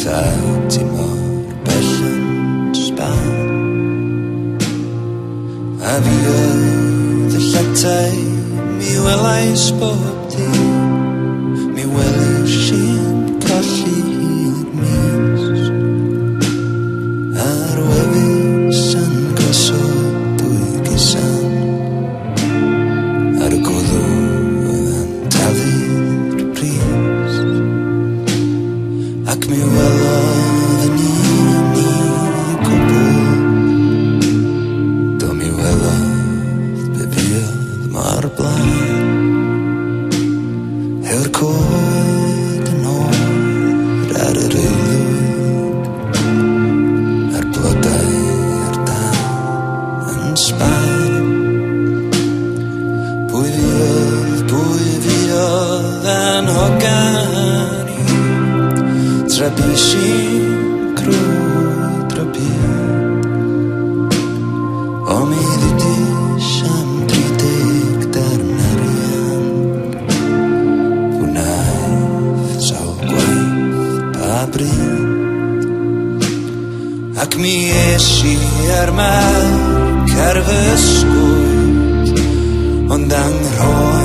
llaw ti mor bell yn Sbaen. A fi oedd y lletau mi welais bob dydd, mi welis i'n colli hyd mis. Ar wefus yn gosod dwy gysan, ar y gwddw oedd yn taflu'r pris. Ac mi welodd yn un i gwbl, do mi welodd be buodd mor blaen. Yw'r coed yn oer ar yr aelwyd, a'r blodau ar dan yn Sbaen. Pwy fiodd a'n hogan i, tra bus i'n crwydro byd. O mi ddudis am 30 darn arian, wnaeth sawl gwaith pa bryd. Ac mi es i ar marc ar fy sgwyd, ond anghroi